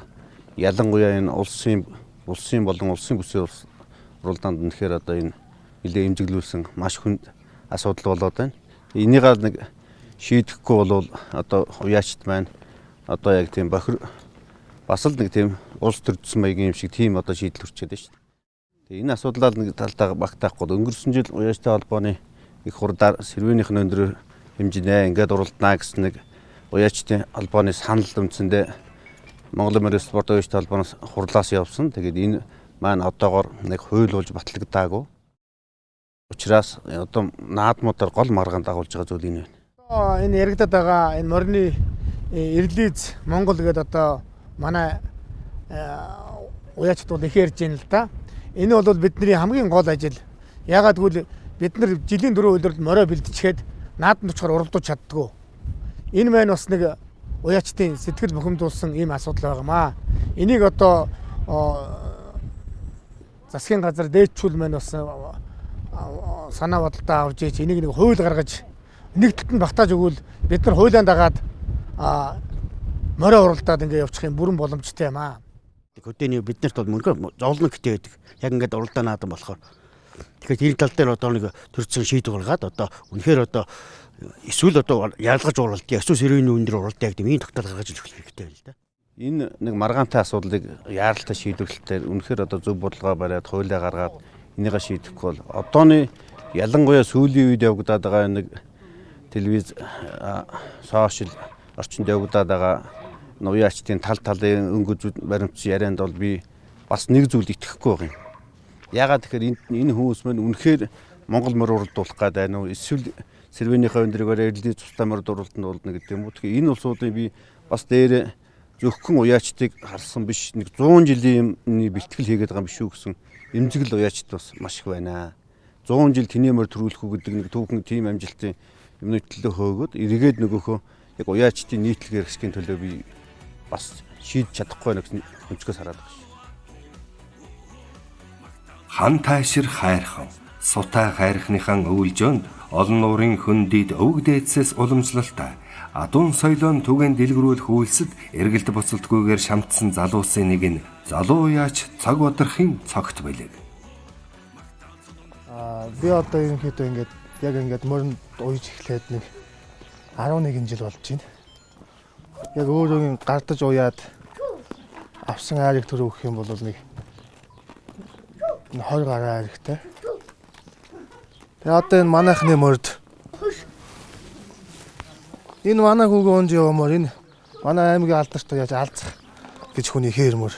ялангуяа энэ улсын болон улсын бүсийн уралдаанд үнэхээр одоо энэ нэлээд имзэглүүлсэн маш хүнд асуудал болоод байна. Энийг нэг шийдэхгүй бол одоо уяачт маань одоо яг тийм бохир бас л нэг тийм улс төрдсөн маягийн юм шиг тийм одоо шийдэл хүрчээд байна шүү дээ. Тэгээ энэ асуудлаа нэг талдаа багтаахгүй өнгөрсөн жил уяачтай холбооны их хурдаар Сэрвэнийх нь өндөр хэмжээ ингээд уралдана гэсэн нэг уяачтай холбооны санал үндсэндээ Монгол морин спорт уяачтай холбооноос хурлаас явсан. Тэгээд энэ маань одоогоор нэг хууль болж батлагдаагүй. Учираас одоо наадмуудаар гол маргаан дагуулж байгаа зүйл энэ байна. Энэ яригадаад байгаа энэ морины эрлиз Монгол гэдэг одоо манай уяачд бол их ярьж байна л да. Энэ бол бидний хамгийн гол ажил. Ягаад гэвэл бид нар жилийн 4 өдрөд морой бэлдчихэд наадамд очихоор уралдуулж чаддгүй. Энэ маань бас нэг уяачдын сэтгэл бухимдуулсан ийм асуудал байгаамаа. Энийг одоо засгийн газар дээдчүүл маань бас санаа бодолтой авч ийж энийг нэг хууль гаргаж нэг талд нь багтааж өгвөл бид нар хуулианд дагаад морой уралдаад ингээ явчих юм бүрэн боломжтой юм аа. Хөдөөний биднэрт бол мөнгө зовлон гэтэй байдаг. Яг ингээд уралдаа наадам болохоор. Тэгэхээр энэ тал дээр одоо нэг төрсэн шийдвэр гаргаад одоо үнэхээр одоо эсвэл одоо ялгаж уралдаа эсвэл сэрвэний өндөр уралдаа гэдэг ийм тогтоол гаргаж ирэх хэрэгтэй байл да. Энэ нэг маргаантай асуудлыг яаралтай шийдвэрлэлээр үнэхээр одоо зөв бодлогоо бариад хуулиа гаргаад энийг шийдэхгүй бол одооны ялангуяа сүүлийн үед явагдаад байгаа нэг телевиз сошиал орчинд явагдаад байгаа уяачтын талын өнгөж баримтсан ярианд бол би бас нэг зүйл итгэхгүй байгаа юм. Ягаад тэгэхээр энэ хүмүүс маань үнэхээр Монгол морь уралдуулах гэдэг нь эсвэл Сэрвэнийхээ өндөрөөр эрлий цустай морь уралданд болно гэдэг юм уу. Тэгэхээр энэ улсуудын би бас дээр зөвхөн уяачтыг харсан биш нэг 100 жилийн юмны бэлтгэл хийгээд байгаа юм биш үү гэсэн эмзэгэл уяачт бас маш их байна. 100 жил тэний морь төрүүлэх үү гэдэг нэг түүхэн тийм амжилтын юмны төлөө хөөгөөд эргээд нөгөөхөө яг уяачтын нийтлэг хэрэгсхийн төлөө би бас шийдэж чадахгүй гэсэн өнцгөөс хараад байгаа шүү. Хан таашир хайрхан сутай хайрхныхан өвлжөнд олон нуурын хөндөд өвг дээдсээс уламжлалтай адуун соёлон түгээн дэлгэрүүлэх үйлсэд эргэлт буцалтгүйгээр шамтсан залуусын нэг нь залуу уяач цаг бодрохын цогт байлиг. Би одоо ерөнхийдөө ингээд моринд уйж эхлээд нэг 11 жил болж байна. Яг өөрөгийн гардаж уяад авсан айрыг төрөөх юм бол нэг 20 гаруй айрагтай. Тэгээ одоо энэ манайхны морд энэ манай хүүгээ онж явмаар энэ манай аймгийн алдартай яаж алцах гэж хүний хээрмөр.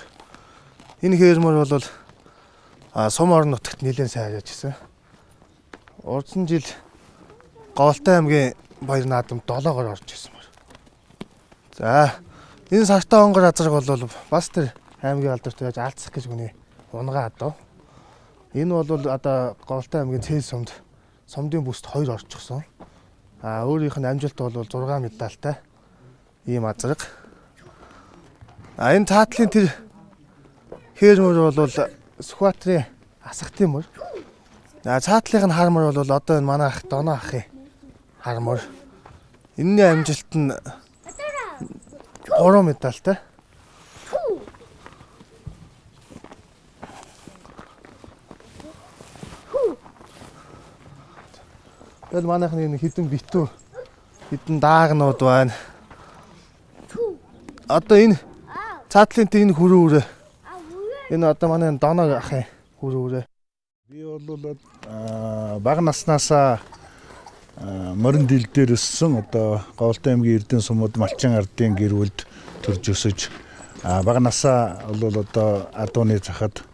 Энэ хээрмөр бол сум орон нутагт нэлээд сайн ажиллаж ирсэн. Урдсан жил Говьтай аймгийн баяр наадамд 7-оор орж ирсэн мөр. За энэ сартаа онгор азраг бол бас тэр аймгийн алдартай яаж алцах гэж хүний унгаа одоо. Энэ бол одоо Говьтай аймгийн цээл сумдын бүст 2 орчихсон. Өөрийнх нь амжилт бол 6 медальтай ийм азраг. Энэ цаатлын тэр хээрмөр бол Сүхбаатарын асгатын мөр. Цаатлынх нь хармөр бол одоо энэ манай ах Доноо ахын хармөр. Энэний амжилт нь 3 медальтай. Тэгэл манайхны энэ хідэн битүү хідэн даагнууд байна. Одоо энэ цаатлын энэ хүрүүрээ. Энэ одоо манай Доноо ахын хүрүүрээ. Би бол бага наснаасаа морин дил дээр өссөн одоо Говьтай аймгийн Эрдэнэ сумууд Малчин ардын гэр бүлд төрж өсөж бага насаа бол одоо адууны захад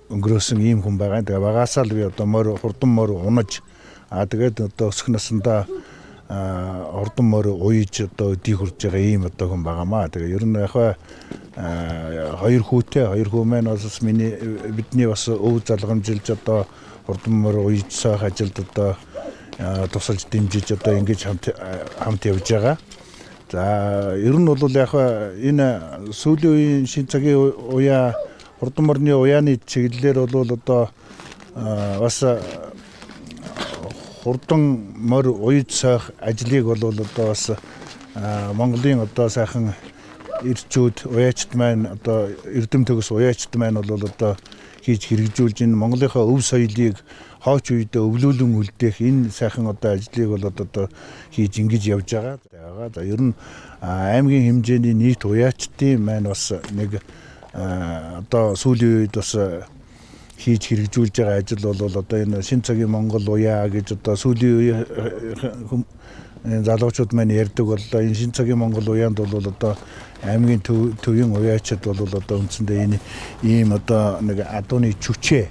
өнгөрөөсөн ийм хүн байгаа. Тэгээ багасаа л би одоо хурдан морь унаж тэгээд одоо өсөх насндаа хурдан морь уйж одоо өдий хурж байгаа ийм одоо хүн байгаамаа. Тэгээ ер нь яг хоёр хүү маань бас бидний бас өв залгамжилж одоо хурдан мөр уяж саах ажилд одоо тусалж дэмжиж одоо ингэж хамт явж байгаа. За ер нь бол яг энэ сүүлийн үеийн шин цагийн уяа хурдан мөрний уяаны чиглэлээр бол одоо бас хурдан мөр уяж саах ажлыг бол одоо бас Монголын одоо сайхан ирчүүд уяачд маань одоо эрдэм төгс уяачд маань бол одоо хийж хэрэгжүүлж энэ Монголынхаа өв соёлыг хойч үедээ өвлүүлэн үлдээх энэ сайхан одоо ажлыг бол одоо хийж ингэж явж байгаа. За ер нь аймгийн хэмжээний нийт уяачдын маань бас нэг одоо сүүлийн үед бас хийж хэрэгжүүлж байгаа ажил бол одоо энэ шин цагийн Монгол уяа гэж одоо сүүлийн үеийн залуучууд маань ярьдаг бол энэ шин цагийн Монгол уяанд бол одоо аймгийн төвийн уяачид бол одоо үндсэндээ энэ ийм одоо нэг адууны жүчээ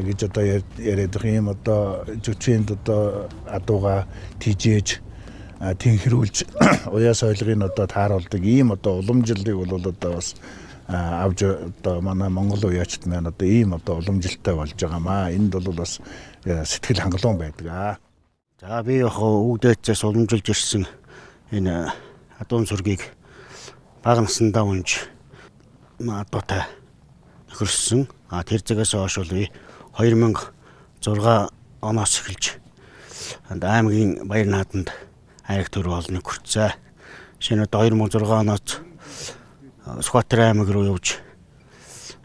гэж одоо яриад байгаа юм одоо жүчээнд одоо адууга тижээж тэнхрүүлж уяа соёлыг одоо тааруулдаг ийм одоо уламжлалыг бол одоо бас авж одоо манай Монгол уяачд маань одоо ийм одоо уламжлалтай болж байгаамаа. Энд бол бас сэтгэл хангалуун байдаг. За би яг өвдөцөөс уламжилж ирсэн энэ адуун сүргийг бага насндаа унж адуутай нөхөрсөн. Тэр зэгээс хойш бол би 2006 оноос эхэлж аймгийн Баяр нааданд аймаг төр олныг хүртсэн. Шинэ одоо 2006 оноос Сүхбаатар аймаг руу явж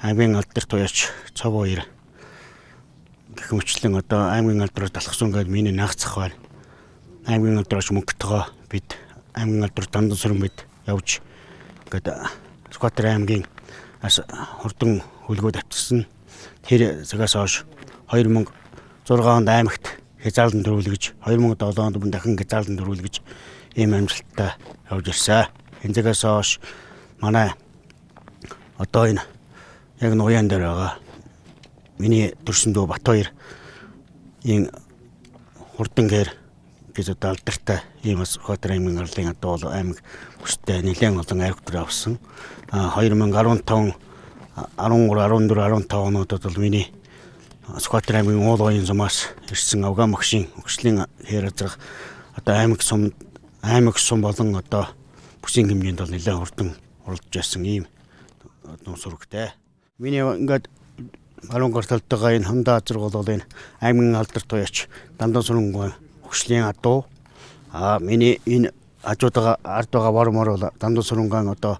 аймгийн алдарт уяач Цов хоёр гэх мэтлэн одоо аймгийн алдраар талхсан гэдэг миний наагцах байна. Аймгийн алдраач мөнгөтэйгөө бид аймгийн алдраар дандан сүрэн бид явж гэдэг Сүхбаатар аймгийн хурдан хөлгөөд авчирсан. Тэр цагаас хойш 2006 онд аймагт хязаарлан төрүүлгэж 2007 онд дахин хязаарлан төрүүлгэж ийм амжилттай явж ирсэн. Энэ цагаас хойш манай одоо энэ яг ноён дээр байгаа миний төрсөн дүү Батбаяр энэ хурдан гэр гэж одоо алдартай ийм бас Сүхбаатар аймгийн арлын одоо бол аймаг бүстэй нэлээд олон аймагтар авсан. 2015 13 14 15 онуудад бол миний Сүхбаатар аймгийн уул уян зумаас ирсэн авгаан багшийн өгшлийн хээр азрах одоо аймаг сум болон одоо бүсийн хэмжээнд бол нэлээд хурдан уралдаж байсан ийм одон сүрэгтэй. Миний ингээд Баруун гарталтайгаа энэ хандаа азраг бол энэ аймгийн алдарт уяач Дандан сүрэн өгшлийн адуу. Миний энэ хажуудаага ард байгаа бормор бол Дандан сүрэнгийн одоо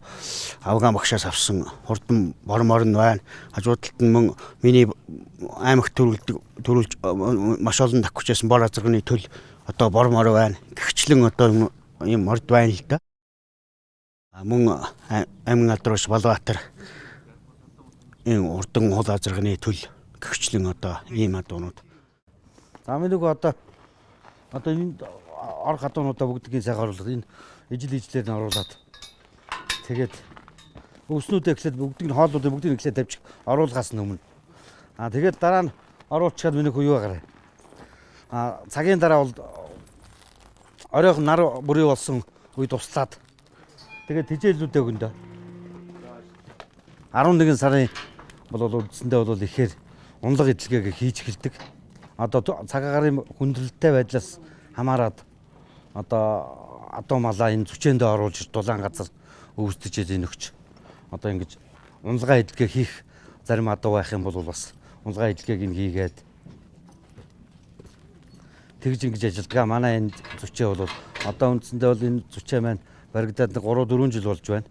авгаан багшаас авсан хурдан бормор нь байна. Хажуудалд нь мөн миний аймаг төрүүлж маш олон давхичсан бор азрагны төл одоо бормор байна. Гэгчлэн одоо ийм морд байна л да. Мөн аймгийн алдарт Балбаатар энэ урдан хол азрагны төл гэгчлэн одоо ийм адуунууд. За нэг одоо энэ ор хадуунуудаа бүгдгийн сайхан оруулаад энэ ижлээр нь оруулаад тэгээд өвснүүдээ эхлээд бүгдийг нь хооллуудыг бүгдийг нь эхлээд тавьчих оруулахаас өмнө. Тэгээд дараа нь оруулчихад миний хүү юу гараа. Цагийн дараа бол оройхон нар бүрий болсон үе туслаад тэгээд тижээлүүдээ өгөндөө 11 сарын бол үндсэндээ бол ихээр унлаг эдлэгээ хийж эхэлдэг. Одоо цагаагаар хүндрэлтэй байдлаас хамаарад одоо адуу малаа энэ зүчээндээ оруулж дулаан газар өвсдөж өгч одоо ингэж унлагаа эдлэгээ хийх зарим адуу байх юм бол бас унлагаа эдлэгээг нь хийгээд тэгж ингэж ажилдгаа. Манай энэ зүчээ бол одоо үндсэндээ бол энэ зүчээ маань баригдаад 3-4 жил болж байна.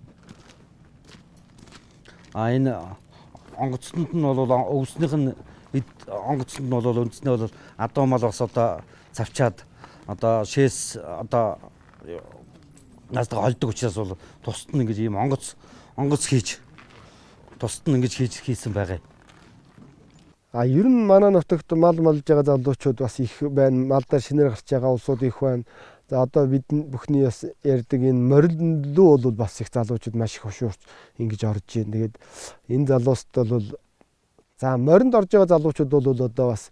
Энэ онгоцтонд нь бол өвснийх нь онгоцтонд нь бол үндснээ бол адуу мал бас одоо цавчаад одоо шээс одоо наастаа холдог учраас бол тусад нь ингэж ийм онгоц хийж тусад нь ингэж хийсэн байгаа. Ер нь манай нутагт мал малж байгаа залуучууд бас их байна. Мал дээр шинээр гарч байгаа улсууд их байна. За одоо бид бүхний бас ярьдаг энэ мориллуу бол бас их залуучууд маш их хошуурч ингэж орж ийн. Тэгээд энэ залуусд бол за моринд орж байгаа залуучууд бол одоо бас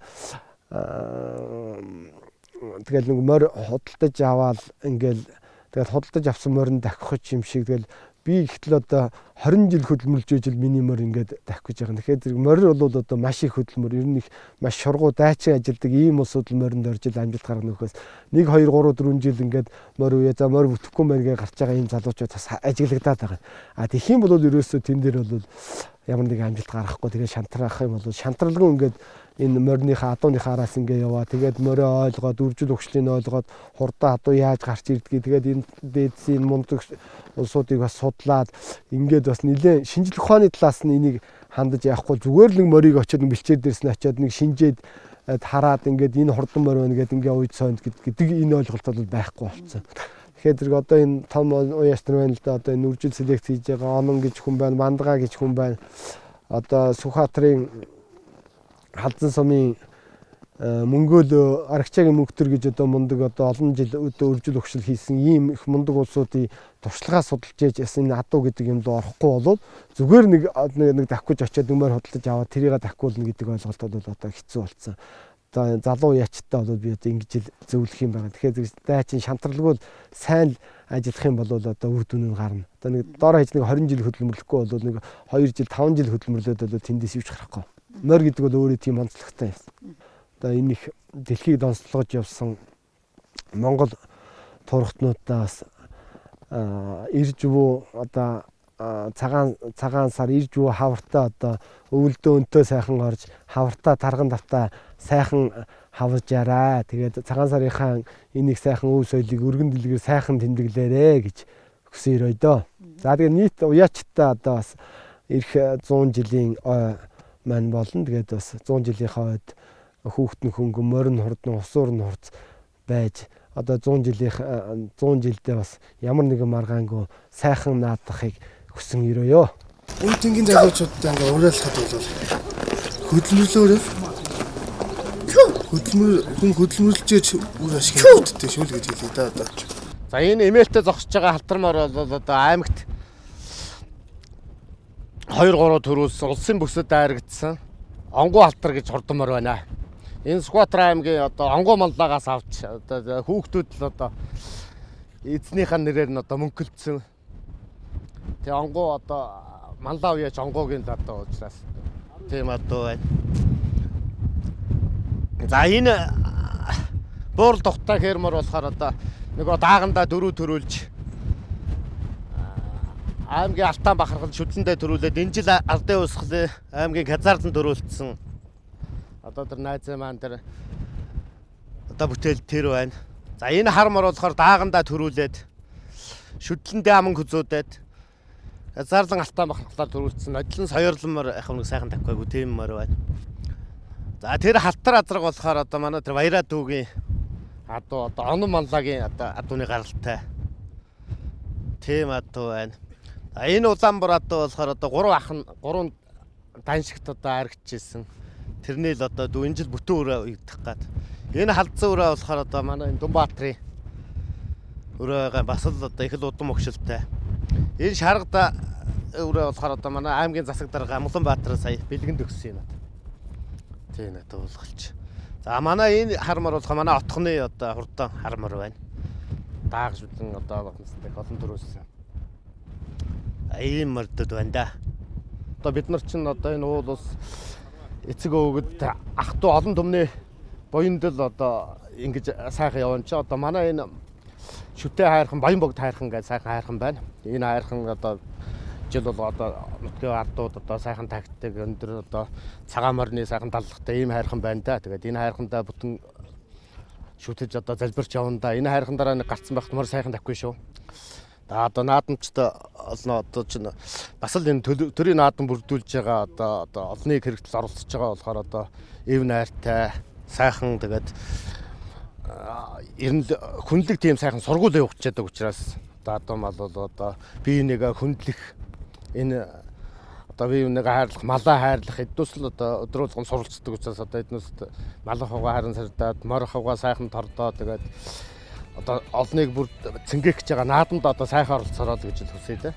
тэгэл нэг морь худалдаж аваад ингээл тэгэл худалдаж авсан морин дахих юм шиг тэгэл би ихтэл одоо 20 жил хөдөлмөрлж ижил миний морь ингээд дахиж байгаа. Тэгэхээр зэрэг морь бол одоо маш их хөдөлмөр, ер нь их маш шургуу дайчин ажилдаг ийм улсууд моринд орж ил амжилт гаргах нөхөөс 1 2 3 4 жил ингээд морь үе за морь бүтэхгүй мэргээ гарч байгаа ийм залуучууд бас ажиглагдаад байгаа. А тэгэх юм бол ерөөсөө тэн дээр бол ямар нэг амжилт гаргахгүй тэгээ шантраах юм бол шантралгүй ингээд энэ морьныхаа адууныхаа араас ингээ яваа. Тэгээд морио ойлгоод, үржил өгшлийн ойлгоод, хурдан адуу яаж гарч ирдгийг тэгээд энэ дээдсийн мундаг улсуудыг бас судлаад ингээд бас нэлээд шинжлэх ухааны талаас нь энийг хандаж явахгүй зүгээр л нэг морийг очиод бэлчээр дээрс нь очиод нэг шинжээд хараад ингээд энэ хурдан морь байна гэдэг ингээ уйд сойнд гэдэг энэ ойлголт бол байхгүй болсон. Тэгэхээр зэрэг одоо энэ том уяас нар байна л да одоо энэ үржил селекц хийж байгаа онон гэж хүн байна, мандгаа гэж хүн байна. Одоо Сүхбаатарын Халзан сумын Мөнгөөл Арагчаагийн мөнхтөр гэж одоо мундаг одоо олон жил үржил өгшил хийсэн ийм их мундаг улсуудын туршлагаа судалж яж энэ адуу гэдэг юмд орохгүй болоод зүгээр нэг давхиж очиод нөмөр худалдаж аваад тэрийг давхиулна гэдэг ойлголт бол одоо хэцүү болсон. Одоо залуу ячтаа бол би одоо ингэж ил зөвлөх юм байна. Тэгэхээр дайчин шантралгүй сайн ажиллах юм бол одоо үр дүн нь гарна. Одоо нэг доор хаяж нэг 20 жил хөдөлмөрлөхгүй бол нэг 2 жил 5 жил хөдөлмөрлөөд одоо тэндээс юуч гарахгүй. Морь гэдэг бол өөрөө тийм онцлогтой юм. Одоо энэ их дэлхийг донслогож явсан Монгол турхтнуудаас ирж бүү одоо цагаан сар ирж бүү хавартаа одоо өвөлдөө өнтөө сайхан орж хавартаа тарган давтаа сайхан хаварж яраа. Тэгээд цагаан сарынхаа энийг сайхан өв соёлыг өргөн дэлгэр сайхан тэмдэглээрэ гэж хүсээр өдөө. За тэгээд нийт уяачтаа одоо бас ирэх 100 жилийн маань болно. Тэгээд бас 100 жилийнхаа үед хүүхдэн хөнгөн морин хурдан усуур нь хурц байж одоо 100 жилдээ бас ямар нэгэн маргаангүй сайхан наадахыг хүсэн өрөөё. Үн тэнгийн залуучуудтай ингээ уриалахад бол хөдөлмөрлөөрөө хөдөлмөрлөж үр ашиг өгдөгтэй шүү л гэж хэлээ да одоо. За энэ эмээлтэй зогсож байгаа халтармаар бол одоо аймагт 2-3 төрүүлсэн улсын бүсэд дайрагдсан онгуу халтар гэж хурдан морь байна. Энэ Сүхбаатар аймгийн одоо онгуу маллагаас авч одоо хүүхдүүд л одоо эзнийхэн нэрээр нь одоо мөнгөлдсөн. Тэгээ онгуу одоо маллаа уяач онгуугийн одоо учраас тийм одоо байна. За энэ буурал тухтай фермер болохоор одоо нөгөө даагандаа дөрөв төрүүлж аймгийн Алтан бахархал шүтлэндээ төрүүлээд энэ жил ардын усхлын аймгийн хязаарлан төрүүлсэн. Одоо тэр найзаа маань тэр одоо бүтээл тэр байна. За энэ хар мор болохоор даагандаа төрүүлээд шүтлэндээ аман хүзүүдэд хязаарлан Алтан бахархлаар төрүүлсэн. Одлон соёрлон мор яг нэг сайхан тавьгаагүй тийм мор байна. За тэр халтар азраг болохоор одоо манай тэр Баяраа дүүгийн адуу одоо онон манлагийн одоо адууны гаралтай тийм адуу байна. Энэ Улаанбаатар адуу болохоор одоо 3 ах нь 3 даншигт одоо аригдчихсэн. Тэрний л одоо энэ жил бүтэн өрөө үйдэх гад. Энэ халдсан өрөө болохоор одоо манай энэ Дүнбаатарын өрөөгээ бас л одоо их л удам өгшөлтэй. Энэ шаргада өрөө болохоор одоо манай аймгийн засаг дарга Улаанбаатар сая бэлгэнд өгсөн юм. Тийм надад уулгалч. За манай энэ хармар болох манай отхны одоо хурдан хармар байна. Дааг шүтэн одоо олон төрөөсөн. Ийм мордод байна да. Одоо бид нар чинь одоо энэ уул ус эцэг өвгөд ах トゥ олон төмний буянд л одоо ингэж сайхан явна чи одоо манай энэ шүтээ хайрхан баян богд хайрхан гэж сайхан хайрхан байна. Энэ хайрхан одоо жил бол одоо нутгийн ардууд одоо сайхан тагтдаг өндөр одоо цагаан морины сайхан даллагтай ийм хайрхан байна да. Тэгээд энэ хайрхандаа бүтэн шүтэж одоо залбирч явна да. Энэ хайрхандараа нэг гарцсан байхад мөр сайхан тавихгүй шүү. За одоо наадамчтай олно одоо чинь бас л энэ төрийн наадам бүрдүүлж байгаа одоо олныг хэрэгтэл оролцож байгаа болохоор одоо эв найртай сайхан тэгээд ер нь хүнлэг тийм сайхан сургууль явуулж чаддаг учраас одоо мал бол одоо бие нэгэ хүндлэх энэ одоо бие нэгэ хайрлах малаа хайрлах эднээс л одоо өдрүүлгэн суралцдаг учраас одоо эднээс малах хугаа харин сардаад морох хугаа сайхан тордоо тэгээд одоо олныг бүр цэнгэх гэж байгаа наадамд одоо сайхан оролцороо гэж хүсэе дээ.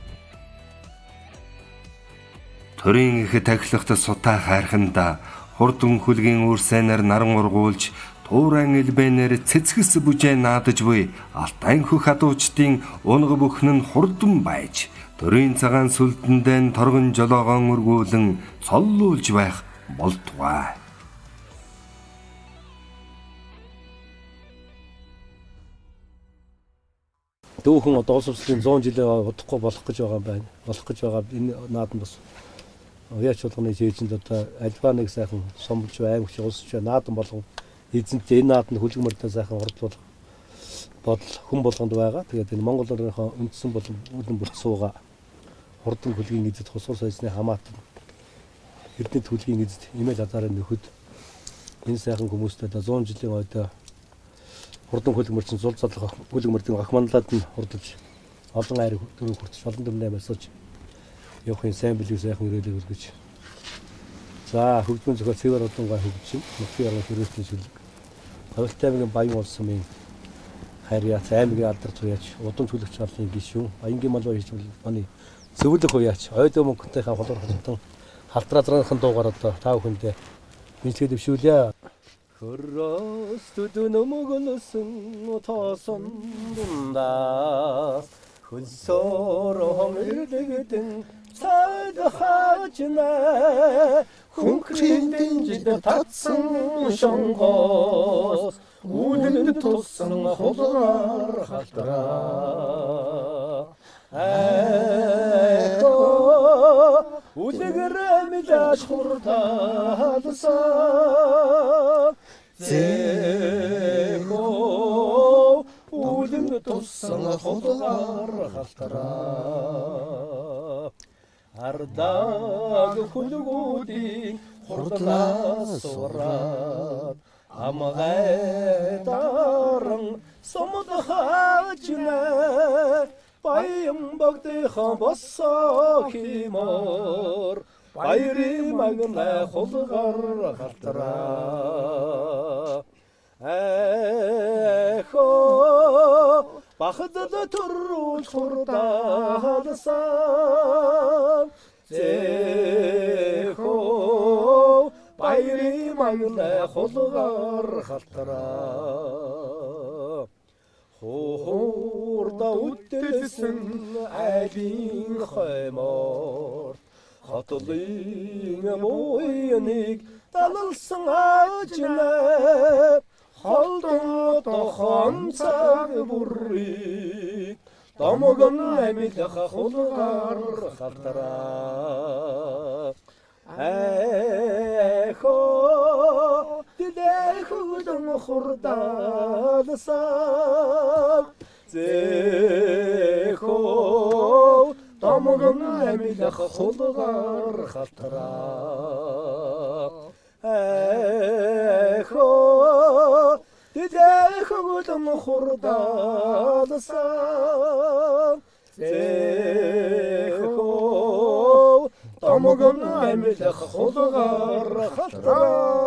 Төрийн их тахилгад сутаа хайрханда хурд өнхөлгийн үр сайнаар наран ургуулж туурайн элбэнээр цэцгэс бүжээ наадаж буй алтай хөх адуучдын унга бүхэн нь хурдан байж төрийн цагаан сүлдэндээ торгон жолоогоон өргүүлэн цоллуулж байх болтугай. Дүүхэн одоо улс орчны 100 жилээ удахгүй болох гэж байгаа юм байна. Болох гэж байгаа энэ наадан бас уяач болгоны жийжинд одоо альва нэг сайхан сомлж аймагч улсч наадан болгон эзэнтэй энэ наадан хүлгэмэрдээ сайхан ордлуулах бодол хүн болгонд байгаа. Тэгээд энэ Монгол орныхоо үндсэн болон үлэн бүрт сууга хурдан хүлгийн эзэд хусгар сайсны хамаатан эрдэнэ хүлгийн эзэд имэл азарын нөхөд энэ сайхан хүмүүстэй 100 жилийн ойдоо хурдан хөлгмөрчин зул залах хөлгмөрдийн охманлаад нь хурдж олон айр дөрөв хүртэж олон дөмнөө амьсаж явахын сайн билүү сайхан өрөөлөг өргөж. За хөгжмөн зөвхөн цэвэр одонгаа хөгжин нөхцөл яруу хэрэгтэн шүлэг. Хавилтай аймгийн Баян улс сумын хайряац аймгийн алдарч уяач удам төлөвч алын гишүүн Аянгийн малбай хийж манай зөвлөх уяач ойдоо мөнгөнтэйхэн холбоор хатан халтраазрынхан дуугаар одоо та бүхэндээ бэлтгэл дэвшүүлье. Хөрөөстүдүн мөгөлсөн тоосондаа хөлсөөрөн ирдэгдэн цайд хаачна хүнхриндэн жид татсан шонгоос үлэнд туссан холоор халтраа үлэгрэмилаш хуртаалсан зэхо үлэнд туссан холоор халтраа ардаг хүлгүүдийн хурдлаас ураад амгай даран сомод хаачна баян богдыхан боссоо химор баярын магнаа холгоор халтраа эхо бахадад төрүүлж хурдаалсан зэхо баярын магнаа холгоор халтраа хурда үтэлсэн айлын хаймор хатлын мойныг талалсан ажна холдон тохон цаг бүрий томогон амилах холгоор халтраа эхо дэлэхүдэн хурдаалсан зэхо томогон амилах холгоор халтраа эхо дэлэхүдэн хурдаалсан зэхо томогон амилах холгоор халтраа